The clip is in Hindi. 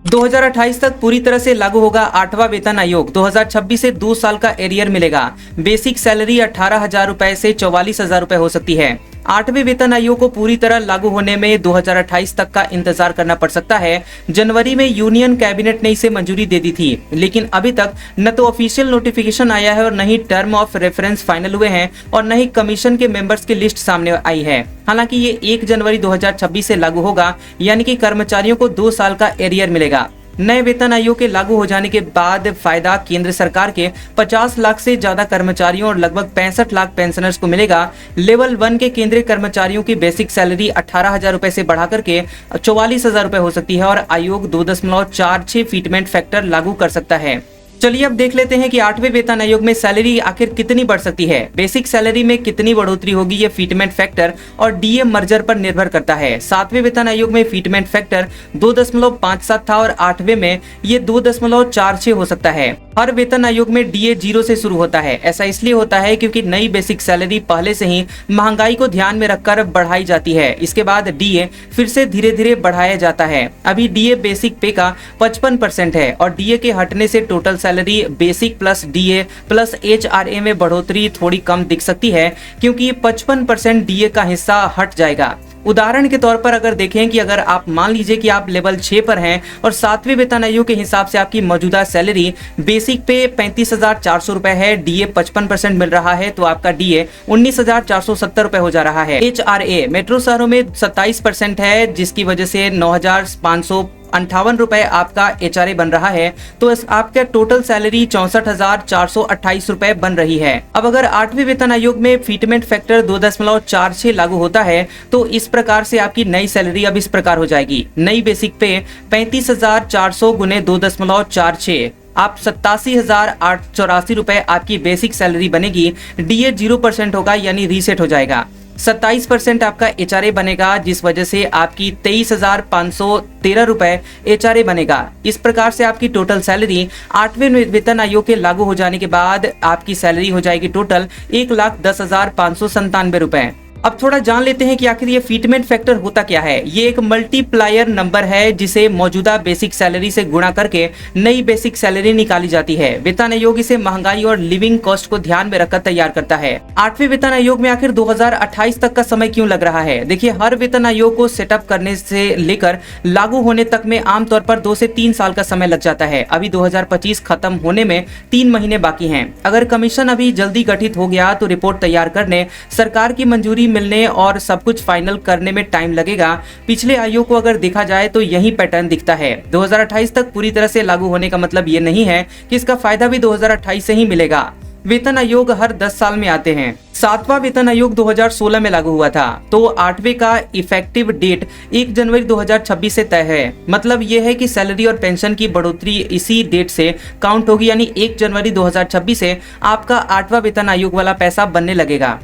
2028 तक पूरी तरह से लागू होगा 8वां वेतन आयोग। 2026 से 2 साल का एरियर मिलेगा। बेसिक सैलरी 18,000 रुपए से 44,000 रुपए हो सकती है। 8वें वेतन आयोग को पूरी तरह लागू होने में 2028 तक का इंतजार करना पड़ सकता है। जनवरी में यूनियन कैबिनेट ने इसे मंजूरी दे दी थी, लेकिन अभी तक न तो ऑफिशियल नोटिफिकेशन आया है और न ही टर्म ऑफ रेफरेंस फाइनल हुए हैं और न ही कमीशन के मेंबर्स की लिस्ट सामने आई है। हालांकि ये 1 जनवरी 2026 से लागू होगा, यानी कि कर्मचारियों को 2 साल का एरियर मिलेगा। नए वेतन आयोग के लागू हो जाने के बाद फायदा केंद्र सरकार के 50 लाख से ज्यादा कर्मचारियों और लगभग 65 लाख पेंशनर्स को मिलेगा। लेवल 1 के केंद्रीय कर्मचारियों की बेसिक सैलरी 18,000 रुपए से बढ़ा करके 44,000 रुपए हो सकती है और आयोग 2.46 फीटमेंट फैक्टर लागू कर सकता है। चलिए अब देख लेते हैं कि 8वें वेतन आयोग में सैलरी आखिर कितनी बढ़ सकती है। बेसिक सैलरी में कितनी बढ़ोतरी होगी, ये फीटमेंट फैक्टर और डीए मर्जर पर निर्भर करता है। 7वें वेतन आयोग में फीटमेंट फैक्टर 2.57 था और 8वें में ये 2.46 हो सकता है। हर वेतन आयोग में डीए 0 से शुरू होता है। ऐसा इसलिए होता है क्योंकि नई बेसिक सैलरी पहले से ही महंगाई को ध्यान में रखकर बढ़ाई जाती है। इसके बाद डीए फिर से धीरे धीरे बढ़ाया जाता है। अभी डीए बेसिक पे का 55% है और डीए के हटने से total salary basic plus DA plus HRA में बढ़ोतरी थोड़ी कम दिख सकती है, क्योंकि 55% डीए का हिस्सा हट जाएगा। उदाहरण के तौर पर अगर देखें कि अगर आप मान लीजिए कि आप लेवल 6 पर हैं और 7वें वेतन आयोग के हिसाब से आपकी मौजूदा सैलरी बेसिक पे 35,400 रुपए है, डीए 55% मिल रहा है, तो आपका डीए 19,470 रुपए हो जा रहा है। एचआरए मेट्रो शहरों में 27% है, जिसकी वजह से 9,558 रुपए आपका एचआरए बन रहा है, तो आपका टोटल सैलरी 64,428 रुपए बन रही है। अब अगर 8वें वेतन आयोग में फीटमेंट फैक्टर 2.46 लागू होता है तो इस प्रकार से आपकी नई सैलरी अब इस प्रकार हो जाएगी। नई बेसिक पे 35,400 गुने 2.46 आप 87,884 रुपए आपकी बेसिक सैलरी बनेगी। डीए 0% होगा, यानी रीसेट हो जाएगा। 27% आपका एचआरए बनेगा, जिस वजह से आपकी 23,513 रुपए एचआरए बनेगा। इस प्रकार से आपकी टोटल सैलरी 8वें वेतन आयोग के लागू हो जाने के बाद आपकी सैलरी हो जाएगी टोटल 1,10,597 रुपए। अब थोड़ा जान लेते हैं कि आखिर ये फीटमेंट फैक्टर होता क्या है। ये एक मल्टीप्लायर नंबर है जिसे मौजूदा बेसिक सैलरी से गुणा करके नई बेसिक सैलरी निकाली जाती है। वेतन आयोग इसे महंगाई और लिविंग कॉस्ट को ध्यान में रखकर तैयार करता है। 8वें वेतन आयोग में आखिर 2028 तक का समय क्यों लग रहा है? देखिए, हर वेतन आयोग को सेटअप करने से लेकर लागू होने तक में आमतौर पर 2 से 3 साल का समय लग जाता है। अभी 2025 खत्म होने में 3 महीने बाकी हैं। अगर कमीशन अभी जल्दी गठित हो गया तो रिपोर्ट तैयार करने, सरकार की मंजूरी मिलने और सब कुछ फाइनल करने में टाइम लगेगा। पिछले आयोग को अगर देखा जाए तो यही पैटर्न दिखता है। 2028 तक पूरी तरह से लागू होने का मतलब ये नहीं है कि इसका फायदा भी 2028 से ही मिलेगा। वेतन आयोग हर 10 साल में आते हैं। 7वां वेतन आयोग 2016 में लागू हुआ था, तो 8वें का इफेक्टिव डेट 1 जनवरी 2026 से तय है। मतलब ये है कि सैलरी और पेंशन की बढ़ोतरी इसी डेट से काउंट होगी, यानी 1 जनवरी 2026 से आपका 8वां वेतन आयोग वाला पैसा बनने लगेगा।